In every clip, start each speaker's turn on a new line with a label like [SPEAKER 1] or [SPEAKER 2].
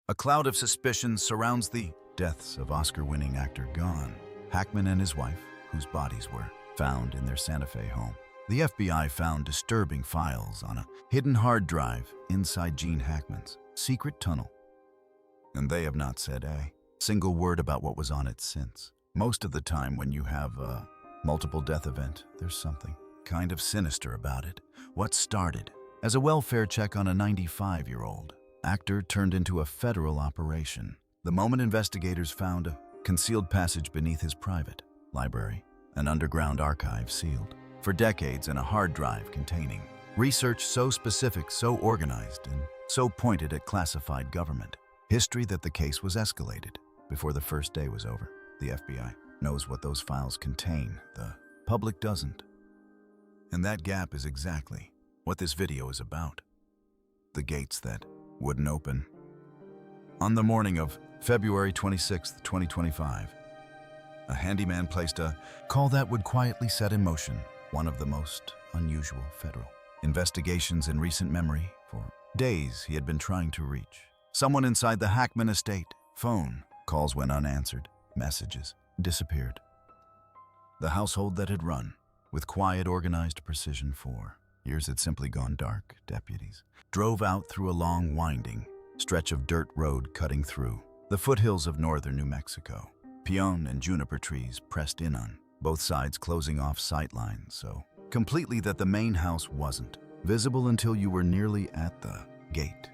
[SPEAKER 1] A cloud of suspicion surrounds the deaths of Oscar-winning actor Gan Hackman and his wife, whose bodies were found in their Santa Fe home. The FBI found disturbing files on a hidden hard drive inside Gene Hackman's secret tunnel. And they have not said a single word about what was on it since. Most of the time when you have a multiple death event, there's something kind of sinister about it. What started as a welfare check on a 95-year-old actor turned into a federal operation the moment investigators found a concealed passage beneath his private library, an underground archive sealed for decades in a hard drive containing research so specific, so organized, and so pointed at classified government history that the case was escalated before the first day was over. The FBI knows what those files contain, the public doesn't. And that gap is exactly what this video is about. The gates that wouldn't open. On the morning of February 26, 2025, a handyman placed a call that would quietly set in motion one of the most unusual federal investigations in recent memory. For days, he had been trying to reach someone inside the Hackman estate. Phone calls went unanswered. Messages disappeared. The household that had run with quiet, organized precision for years had simply gone dark. Deputies drove out through a long, winding stretch of dirt road cutting through the foothills of northern New Mexico. Peon and juniper trees pressed in on both sides, closing off sight lines so completely that the main house wasn't visible until you were nearly at the gate.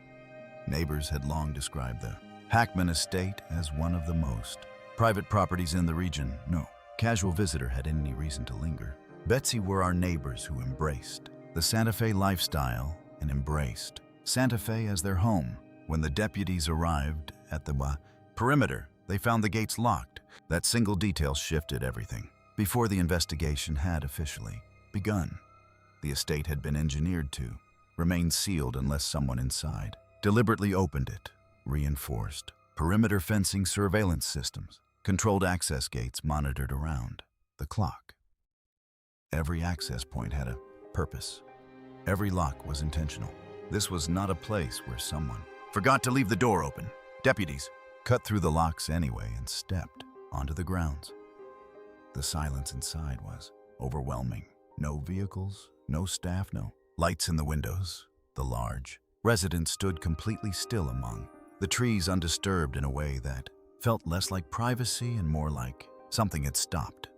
[SPEAKER 1] Neighbors had long described the Hackman estate as one of the most private properties in the region. No casual visitor had any reason to linger. Betsy were our neighbors who embraced the Santa Fe lifestyle and embraced Santa Fe as their home. When the deputies arrived at the perimeter, they found the gates locked. That single detail shifted everything. Before the investigation had officially begun, the estate had been engineered to remain sealed unless someone inside deliberately opened it. Reinforced perimeter fencing, surveillance systems, controlled access gates monitored around the clock. Every access point had a purpose. Every lock was intentional. This was not a place where someone forgot to leave the door open. Deputies cut through the locks anyway and stepped onto the grounds. The silence inside was overwhelming. No vehicles, no staff, no lights in the windows. The large residence stood completely still among the trees, undisturbed in a way that felt less like privacy and more like something had stopped.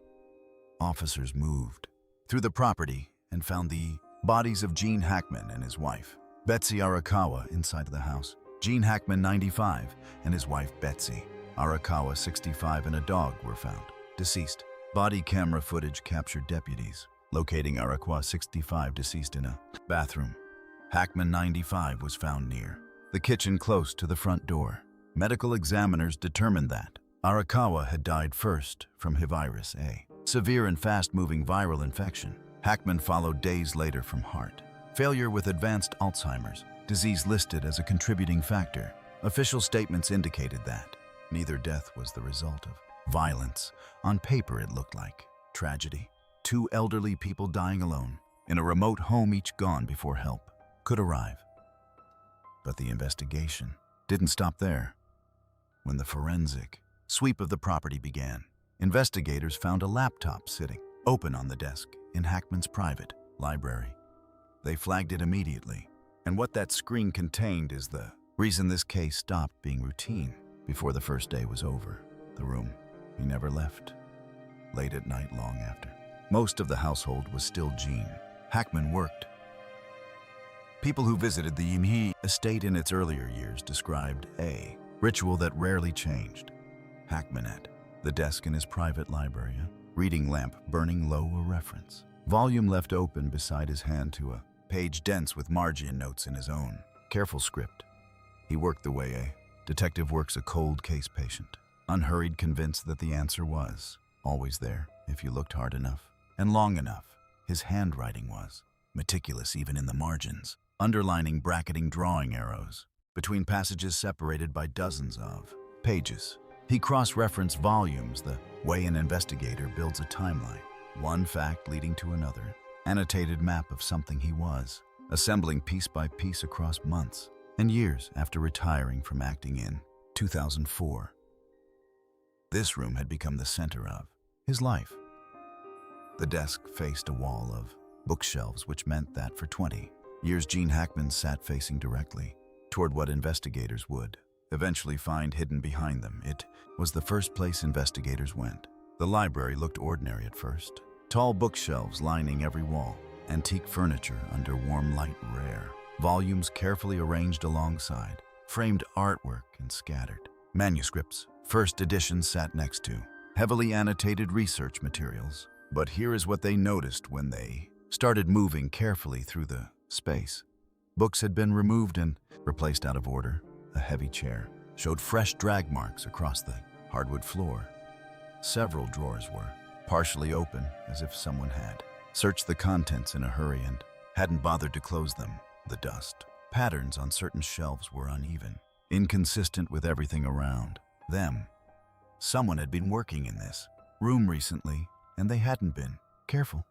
[SPEAKER 1] Officers moved through the property and found the bodies of Gene Hackman and his wife, Betsy Arakawa, inside the house. Gene Hackman, 95, and his wife, Betsy Arakawa, 65, and a dog were found deceased. Body camera footage captured deputies locating Arakawa, 65, deceased in a bathroom. Hackman, 95, was found near the kitchen close to the front door. Medical examiners determined that Arakawa had died first from HIV, a severe and fast-moving viral infection. Hackman followed days later from heart failure with advanced Alzheimer's disease, listed as a contributing factor. Official statements indicated that neither death was the result of violence. On paper, it looked like tragedy. Two elderly people dying alone in a remote home, each gone before help could arrive. But the investigation didn't stop there. When the forensic sweep of the property began, investigators found a laptop sitting open on the desk in Hackman's private library. They flagged it immediately, and what that screen contained is the reason this case stopped being routine before the first day was over. The room he never left. Late at night, long after most of the household was still Gene Hackman worked. People who visited the estate in its earlier years described a ritual that rarely changed. Hackman at the desk in his private library, a reading lamp burning low, a reference volume left open beside his hand to a page dense with margin notes in his own careful script. He worked the way a detective works a cold case patient, unhurried, convinced that the answer was always there if you looked hard enough and long enough. His handwriting was meticulous even in the margins, underlining, bracketing, drawing arrows between passages separated by dozens of pages. He cross-referenced volumes the way an investigator builds a timeline, one fact leading to another, annotated map of something he was, assembling piece by piece across months. and years after retiring from acting in 2004. This room had become the center of his life. The desk faced a wall of bookshelves, which meant that for 20 years Gene Hackman sat facing directly toward what investigators would eventually find hidden behind them. It was the first place investigators went. The library looked ordinary at first. Tall bookshelves lining every wall, antique furniture under warm light rare, volumes carefully arranged alongside, framed artwork and scattered. Manuscripts, first editions sat next to, heavily annotated research materials. But here is what they noticed when they started moving carefully through the space. Books had been removed and replaced out of order. A heavy chair showed fresh drag marks across the hardwood floor. Several drawers were partially open, as if someone had searched the contents in a hurry and hadn't bothered to close them. The dust patterns on certain shelves were uneven, inconsistent with everything around them. Someone had been working in this room recently, and they hadn't been careful.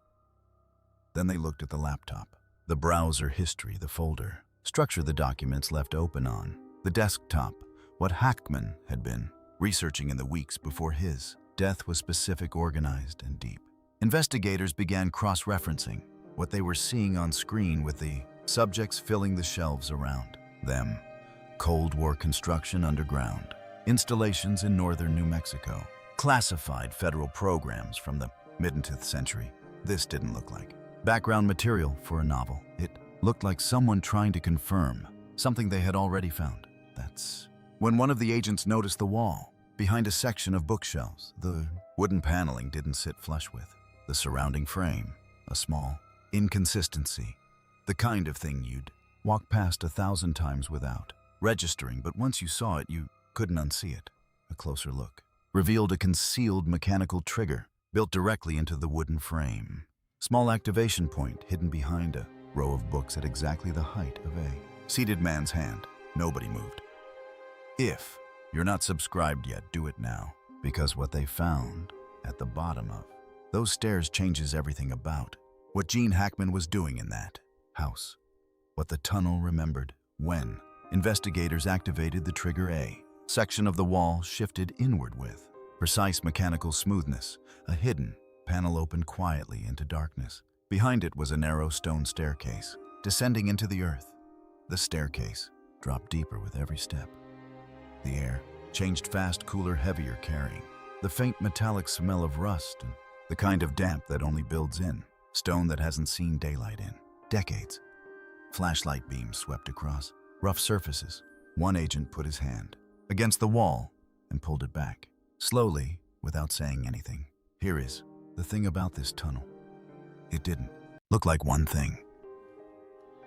[SPEAKER 1] Then they looked at the laptop, the browser history, the folder, structure the documents left open on, the desktop, what Hackman had been researching in the weeks before his death was specific, organized, and deep. Investigators began cross-referencing what they were seeing on screen with the subjects filling the shelves around them. Cold War construction underground, installations in northern New Mexico, classified federal programs from the mid-20th century. This didn't look like background material for a novel. It looked like someone trying to confirm something they had already found. That's when one of the agents noticed the wall behind a section of bookshelves. The wooden paneling didn't sit flush with the surrounding frame, a small inconsistency, the kind of thing you'd walk past 1,000 times without registering, but once you saw it, you couldn't unsee it. A closer look revealed a concealed mechanical trigger built directly into the wooden frame. Small activation point hidden behind a row of books at exactly the height of a seated man's hand. Nobody moved. If you're not subscribed yet, do it now, because what they found at the bottom of those stairs changes everything about what Gene Hackman was doing in that house. What the tunnel remembered when investigators activated the trigger. A section of the wall shifted inward with precise mechanical smoothness. A hidden panel opened quietly into darkness. Behind it was a narrow stone staircase descending into the earth. The staircase dropped deeper with every step. The air changed fast, cooler, heavier, carrying the faint metallic smell of rust and the kind of damp that only builds in stone that hasn't seen daylight in decades. Flashlight beams swept across rough surfaces. One agent put his hand against the wall and pulled it back, slowly, without saying anything. Here is the thing about this tunnel. It didn't look like one thing.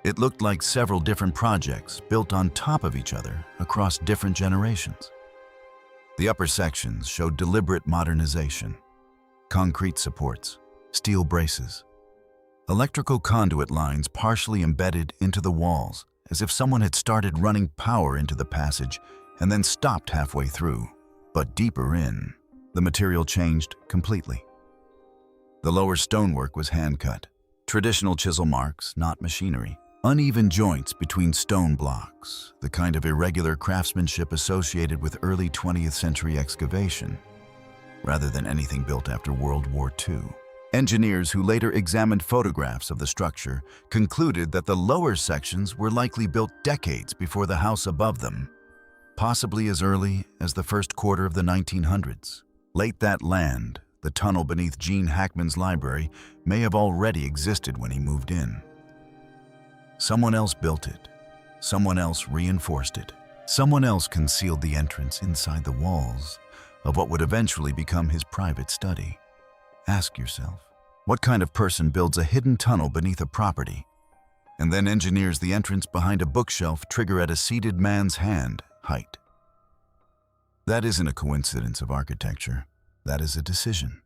[SPEAKER 1] It looked like several different projects built on top of each other across different generations. The upper sections showed deliberate modernization. Concrete supports, steel braces, electrical conduit lines partially embedded into the walls, as if someone had started running power into the passage and then stopped halfway through. But deeper in, the material changed completely. The lower stonework was hand-cut, traditional chisel marks, not machinery. Uneven joints between stone blocks, the kind of irregular craftsmanship associated with early 20th century excavation, rather than anything built after World War II. Engineers who later examined photographs of the structure concluded that the lower sections were likely built decades before the house above them, possibly as early as the first quarter of the 1900s. Late that land, the tunnel beneath Gene Hackman's library, may have already existed when he moved in. Someone else built it. Someone else reinforced it. Someone else concealed the entrance inside the walls of what would eventually become his private study. Ask yourself, what kind of person builds a hidden tunnel beneath a property and then engineers the entrance behind a bookshelf trigger at a seated man's hand height? That isn't a coincidence of architecture. That is a decision.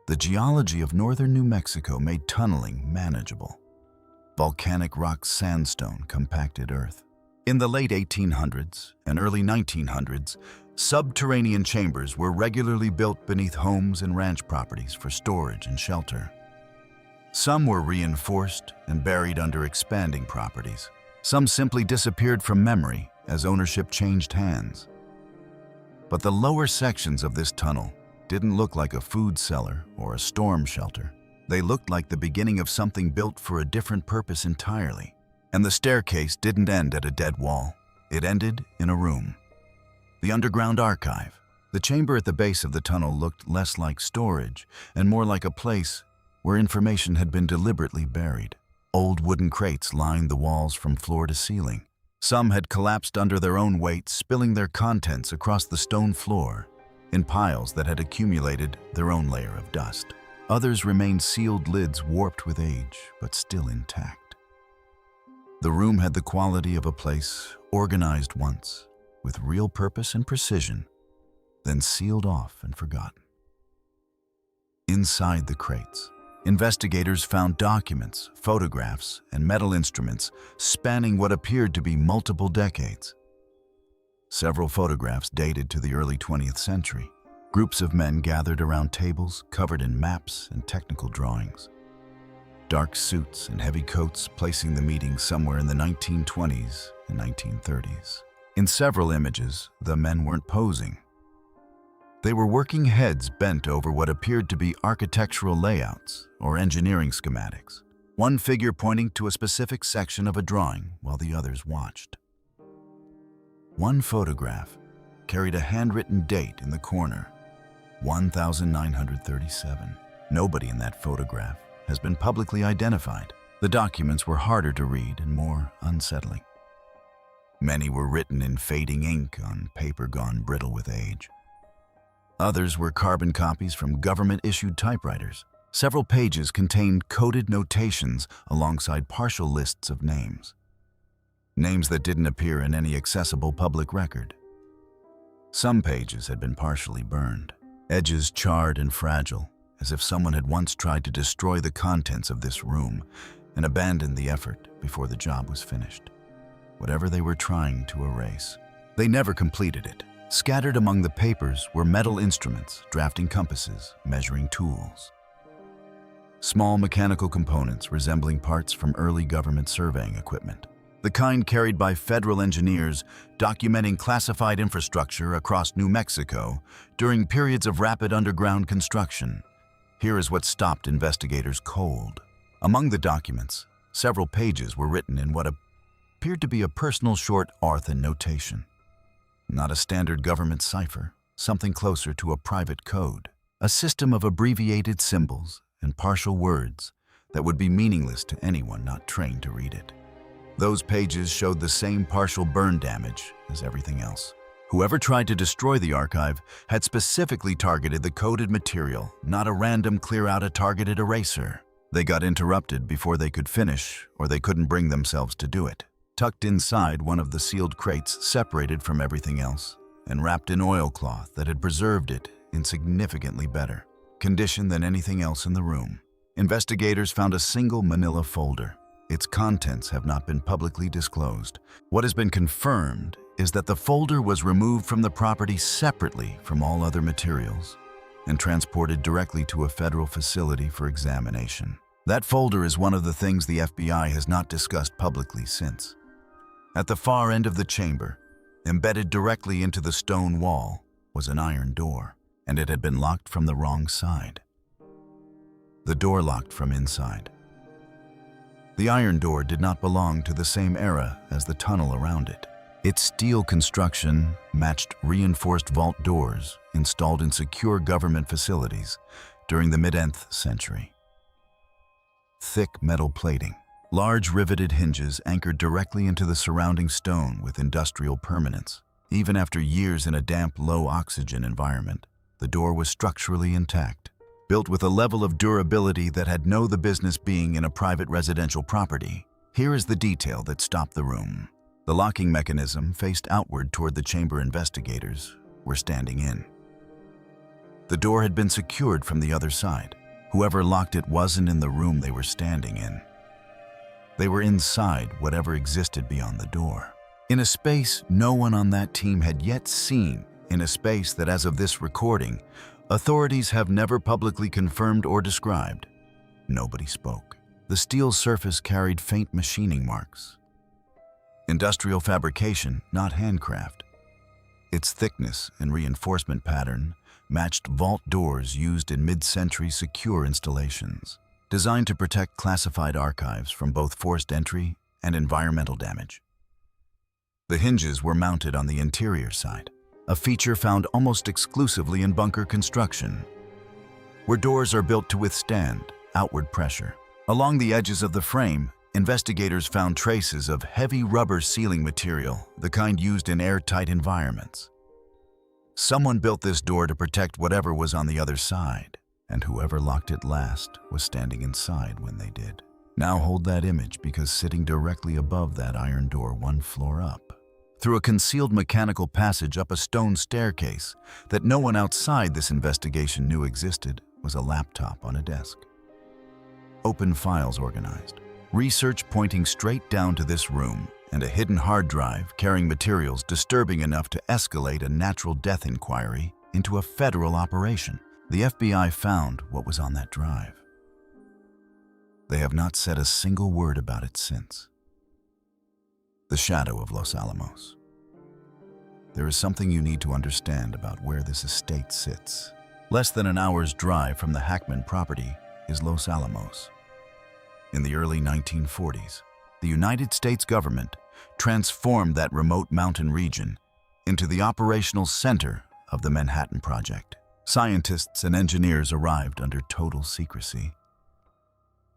[SPEAKER 1] The geology of northern New Mexico made tunneling manageable. Volcanic rock sandstone compacted earth. In the late 1800s and early 1900s, subterranean chambers were regularly built beneath homes and ranch properties for storage and shelter. Some were reinforced and buried under expanding properties. Some simply disappeared from memory as ownership changed hands. But the lower sections of this tunnel didn't look like a food cellar or a storm shelter. They looked like the beginning of something built for a different purpose entirely. And the staircase didn't end at a dead wall. It ended in a room. The underground archive. The chamber at the base of the tunnel looked less like storage and more like a place where information had been deliberately buried. Old wooden crates lined the walls from floor to ceiling. Some had collapsed under their own weight, spilling their contents across the stone floor in piles that had accumulated their own layer of dust. Others remained sealed lids warped with age, but still intact. The room had the quality of a place organized once, with real purpose and precision, then sealed off and forgotten. Inside the crates, investigators found documents, photographs, and metal instruments spanning what appeared to be multiple decades. Several photographs dated to the early 20th century. Groups of men gathered around tables covered in maps and technical drawings. Dark suits and heavy coats placing the meeting somewhere in the 1920s and 1930s. In several images, the men weren't posing. They were working heads bent over what appeared to be architectural layouts or engineering schematics, one figure pointing to a specific section of a drawing while the others watched. One photograph carried a handwritten date in the corner, 1937. Nobody in that photograph has been publicly identified. The documents were harder to read and more unsettling. Many were written in fading ink on paper gone brittle with age. Others were carbon copies from government-issued typewriters. Several pages contained coded notations alongside partial lists of names. Names that didn't appear in any accessible public record. Some pages had been partially burned, edges charred and fragile, as if someone had once tried to destroy the contents of this room and abandoned the effort before the job was finished. Whatever they were trying to erase, they never completed it. Scattered among the papers were metal instruments, drafting compasses, measuring tools. Small mechanical components resembling parts from early government surveying equipment. The kind carried by federal engineers documenting classified infrastructure across New Mexico during periods of rapid underground construction. Here is what stopped investigators cold. Among the documents, several pages were written in what appeared to be a personal short Arthur notation. Not a standard government cipher, something closer to a private code. A system of abbreviated symbols and partial words that would be meaningless to anyone not trained to read it. Those pages showed the same partial burn damage as everything else. Whoever tried to destroy the archive had specifically targeted the coded material, not a random clear out a targeted eraser. They got interrupted before they could finish, or they couldn't bring themselves to do it. Tucked inside one of the sealed crates, separated from everything else, and wrapped in oilcloth that had preserved it in significantly better condition than anything else in the room. Investigators found a single manila folder. Its contents have not been publicly disclosed. What has been confirmed is that the folder was removed from the property separately from all other materials and transported directly to a federal facility for examination. That folder is one of the things the FBI has not discussed publicly since. At the far end of the chamber, embedded directly into the stone wall, was an iron door, and it had been locked from the wrong side. The door locked from inside. The iron door did not belong to the same era as the tunnel around it. Its steel construction matched reinforced vault doors installed in secure government facilities during the mid-10th century. Thick metal plating, large riveted hinges anchored directly into the surrounding stone with industrial permanence. Even after years in a damp, low-oxygen environment, the door was structurally intact, built with a level of durability that had no business being in a private residential property. Here is the detail that stopped the room. The locking mechanism faced outward toward the chamber investigators were standing in. The door had been secured from the other side. Whoever locked it wasn't in the room they were standing in. They were inside whatever existed beyond the door. In a space no one on that team had yet seen, in a space that, as of this recording, authorities have never publicly confirmed or described. Nobody spoke. The steel surface carried faint machining marks. Industrial fabrication, not handcraft. Its thickness and reinforcement pattern matched vault doors used in mid-century secure installations, designed to protect classified archives from both forced entry and environmental damage. The hinges were mounted on the interior side, a feature found almost exclusively in bunker construction, where doors are built to withstand outward pressure. Along the edges of the frame, investigators found traces of heavy rubber sealing material, the kind used in airtight environments. Someone built this door to protect whatever was on the other side, and whoever locked it last was standing inside when they did. Now hold that image, because sitting directly above that iron door one floor up, through a concealed mechanical passage up a stone staircase that no one outside this investigation knew existed, was a laptop on a desk. Open files organized, research pointing straight down to this room, and a hidden hard drive carrying materials disturbing enough to escalate a natural death inquiry into a federal operation. The FBI found what was on that drive. They have not said a single word about it since. The shadow of Los Alamos. There is something you need to understand about where this estate sits. Less than an hour's drive from the Hackman property is Los Alamos. In the early 1940s, the United States government transformed that remote mountain region into the operational center of the Manhattan Project. Scientists and engineers arrived under total secrecy.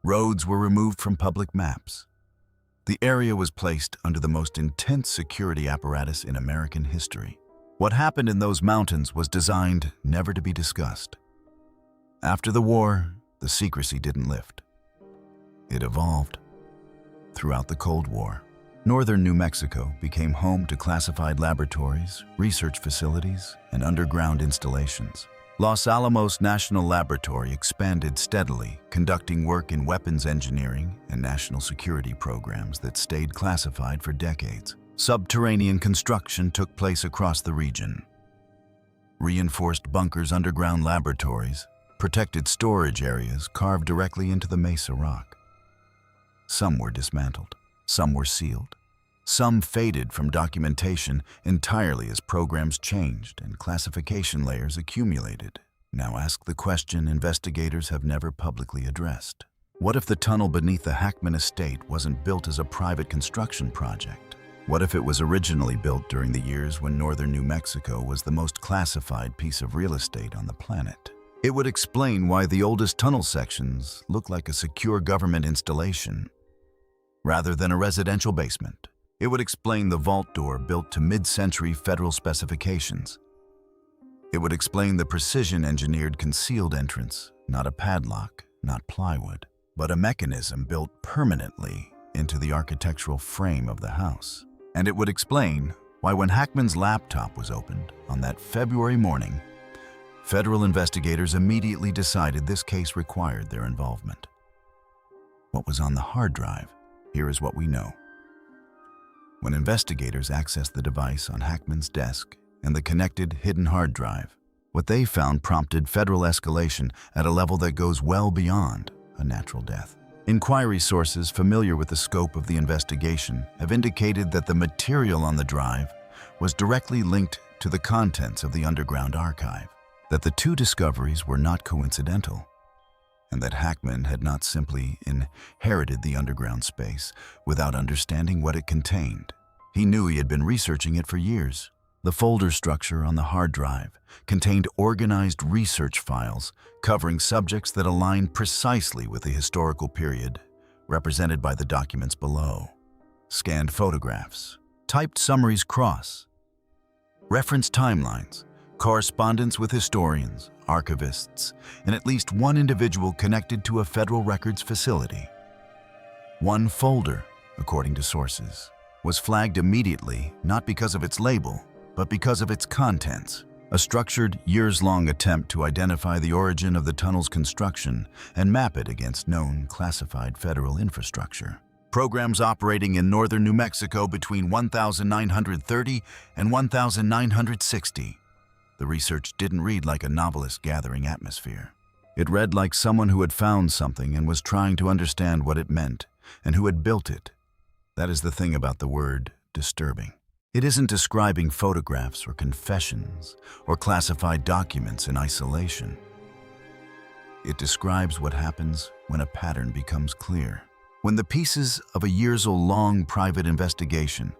[SPEAKER 1] Roads were removed from public maps. The area was placed under the most intense security apparatus in American history. What happened in those mountains was designed never to be discussed. After the war, the secrecy didn't lift. It evolved. Throughout the Cold War, northern New Mexico became home to classified laboratories, research facilities, and underground installations. Los Alamos National Laboratory expanded steadily, conducting work in weapons engineering and national security programs that stayed classified for decades. Subterranean construction took place across the region. Reinforced bunkers, underground laboratories, protected storage areas carved directly into the mesa rock. Some were dismantled, some were sealed. Some faded from documentation entirely as programs changed and classification layers accumulated. Now ask the question investigators have never publicly addressed. What if the tunnel beneath the Hackman estate wasn't built as a private construction project? What if it was originally built during the years when northern New Mexico was the most classified piece of real estate on the planet? It would explain why the oldest tunnel sections look like a secure government installation rather than a residential basement. It would explain the vault door built to mid-century federal specifications. It would explain the precision-engineered concealed entrance, not a padlock, not plywood, but a mechanism built permanently into the architectural frame of the house. And it would explain why when Hackman's laptop was opened on that February morning, federal investigators immediately decided this case required their involvement. What was on the hard drive? Here is what we know. When investigators accessed the device on Hackman's desk and the connected hidden hard drive, what they found prompted federal escalation at a level that goes well beyond a natural death. Inquiry sources familiar with the scope of the investigation have indicated that the material on the drive was directly linked to the contents of the underground archive, that the two discoveries were not coincidental, and that Hackman had not simply inherited the underground space without understanding what it contained. He knew he had been researching it for years. The folder structure on the hard drive contained organized research files covering subjects that aligned precisely with the historical period represented by the documents below. Scanned photographs, typed summaries cross, reference timelines, correspondence with historians, archivists, and at least one individual connected to a federal records facility. One folder, according to sources, was flagged immediately not because of its label, but because of its contents. A structured, years-long attempt to identify the origin of the tunnel's construction and map it against known classified federal infrastructure. Programs operating in northern New Mexico between 1930 and 1960. The research didn't read like a novelist gathering atmosphere. It read like someone who had found something and was trying to understand what it meant, and who had built it. That is the thing about the word disturbing. It isn't describing photographs or confessions or classified documents in isolation. It describes what happens when a pattern becomes clear. When the pieces of a years-long private investigation,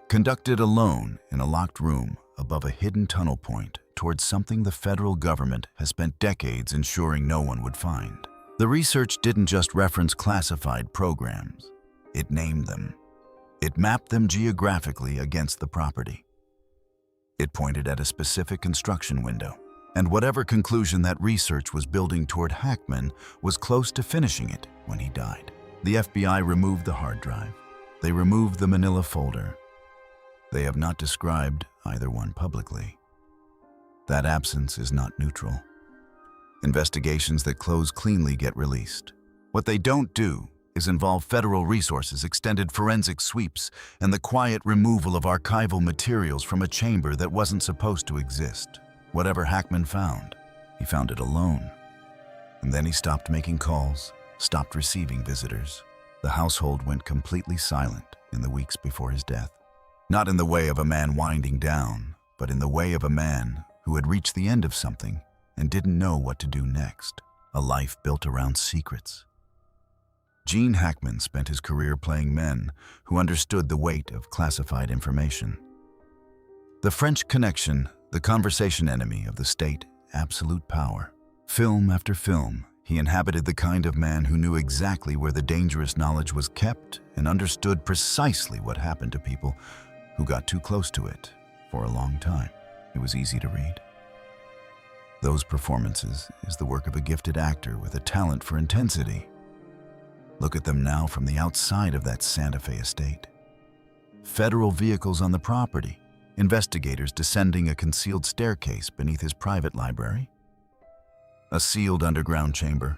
[SPEAKER 1] conducted alone in a locked room above a hidden tunnel point towards something the federal government has spent decades ensuring no one would find. The research didn't just reference classified programs. It named them. It mapped them geographically against the property. It pointed at a specific construction window. And whatever conclusion that research was building toward Hackman was close to finishing it when he died. The FBI removed the hard drive. They removed the manila folder. They have not described either one publicly. That absence is not neutral. Investigations that close cleanly get released. What they don't do is involve federal resources, extended forensic sweeps, and the quiet removal of archival materials from a chamber that wasn't supposed to exist. Whatever Hackman found, he found it alone. And then he stopped making calls, stopped receiving visitors. The household went completely silent in the weeks before his death. Not in the way of a man winding down, but in the way of a man who had reached the end of something and didn't know what to do next. A life built around secrets. Gene Hackman spent his career playing men who understood the weight of classified information. The French Connection, the conversation enemy of the state, absolute power. Film after film, he inhabited the kind of man who knew exactly where the dangerous knowledge was kept and understood precisely what happened to people who got too close to it for a long time. It was easy to read. Those performances is the work of a gifted actor with a talent for intensity. Look at them now from the outside of that Santa Fe estate. Federal vehicles on the property, investigators descending a concealed staircase beneath his private library, a sealed underground chamber,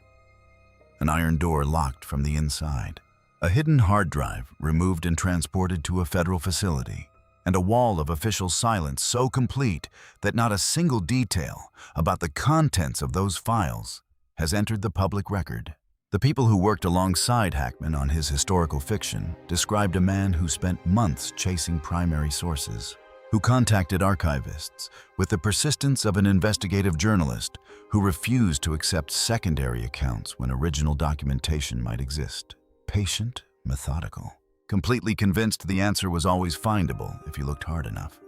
[SPEAKER 1] an iron door locked from the inside, a hidden hard drive removed and transported to a federal facility, and a wall of official silence so complete that not a single detail about the contents of those files has entered the public record. The people who worked alongside Hackman on his historical fiction described a man who spent months chasing primary sources, who contacted archivists with the persistence of an investigative journalist who refused to accept secondary accounts when original documentation might exist. Patient, methodical, completely convinced the answer was always findable if you looked hard enough.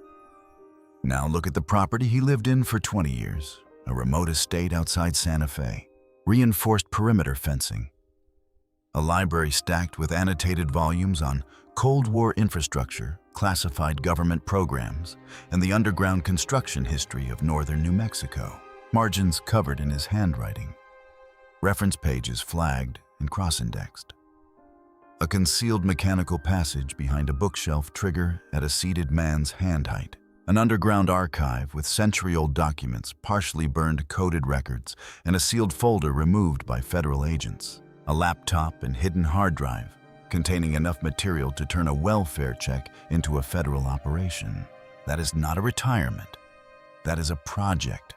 [SPEAKER 1] Now look at the property he lived in for 20 years, a remote estate outside Santa Fe. Reinforced perimeter fencing, a library stacked with annotated volumes on Cold War infrastructure, classified government programs, and the underground construction history of northern New Mexico, margins covered in his handwriting, reference pages flagged and cross-indexed. A concealed mechanical passage behind a bookshelf trigger at a seated man's hand height. An underground archive with century-old documents, partially burned coded records, and a sealed folder removed by federal agents. A laptop and hidden hard drive containing enough material to turn a welfare check into a federal operation. That is not a retirement. That is a project.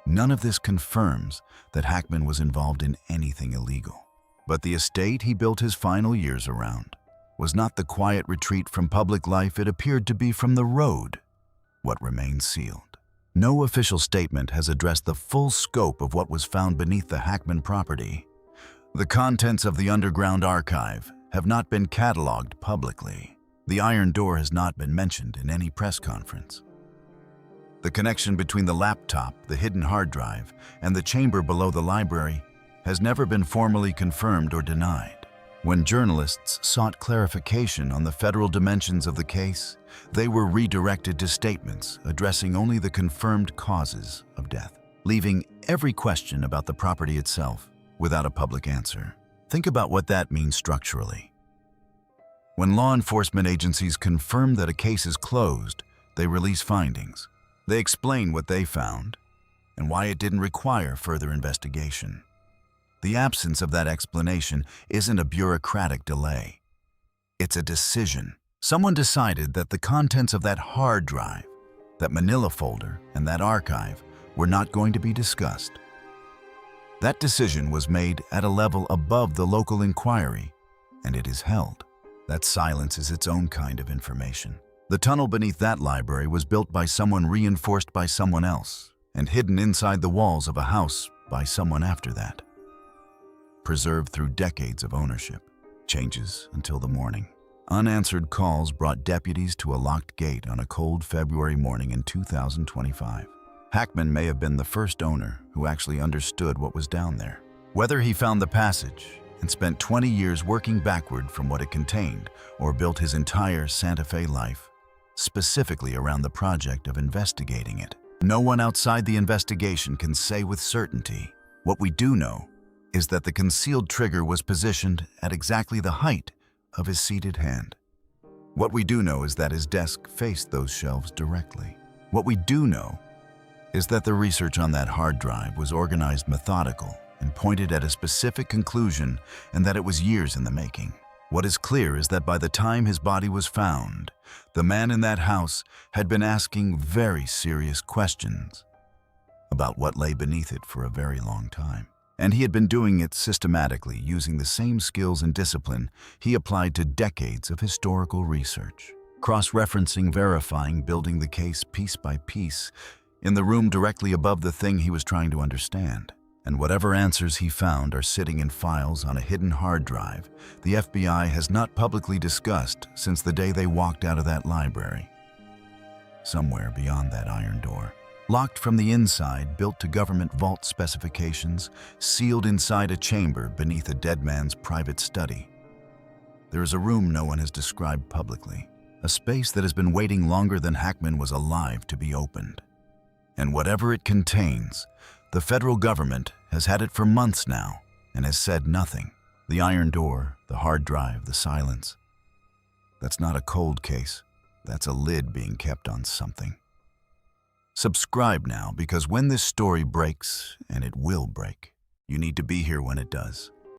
[SPEAKER 1] None of this confirms that Hackman was involved in anything illegal. But the estate he built his final years around was not the quiet retreat from public life it appeared to be from the road. What remains sealed. No official statement has addressed the full scope of what was found beneath the Hackman property. The contents of the underground archive have not been cataloged publicly. The iron door has not been mentioned in any press conference. The connection between the laptop, the hidden hard drive, and the chamber below the library has never been formally confirmed or denied. When journalists sought clarification on the federal dimensions of the case, they were redirected to statements addressing only the confirmed causes of death, leaving every question about the property itself without a public answer. Think about what that means structurally. When law enforcement agencies confirm that a case is closed, they release findings. They explain what they found and why it didn't require further investigation. The absence of that explanation isn't a bureaucratic delay. It's a decision. Someone decided that the contents of that hard drive, that manila folder, and that archive were not going to be discussed. That decision was made at a level above the local inquiry, and it is held. That silence is its own kind of information. The tunnel beneath that library was built by someone reinforced by someone else, and hidden inside the walls of a house by someone after that. Preserved through decades of ownership. Changes until the morning. Unanswered calls brought deputies to a locked gate on a cold February morning in 2025. Hackman may have been the first owner who actually understood what was down there. Whether he found the passage and spent 20 years working backward from what it contained, or built his entire Santa Fe life specifically around the project of investigating it, no one outside the investigation can say with certainty. What we do know is that the concealed trigger was positioned at exactly the height of his seated hand. What we do know is that his desk faced those shelves directly. What we do know is that the research on that hard drive was organized, methodical, and pointed at a specific conclusion, and that it was years in the making. What is clear is that by the time his body was found, the man in that house had been asking very serious questions about what lay beneath it for a very long time. And he had been doing it systematically, using the same skills and discipline he applied to decades of historical research. Cross-referencing, verifying, building the case piece by piece in the room directly above the thing he was trying to understand. And whatever answers he found are sitting in files on a hidden hard drive the FBI has not publicly discussed since the day they walked out of that library. Somewhere beyond that iron door. Locked from the inside, built to government vault specifications, sealed inside a chamber beneath a dead man's private study. There is a room no one has described publicly, a space that has been waiting longer than Hackman was alive to be opened. And whatever it contains, the federal government has had it for months now and has said nothing. The iron door, the hard drive, the silence. That's not a cold case. That's a lid being kept on something. Subscribe now, because when this story breaks, and it will break, you need to be here when it does.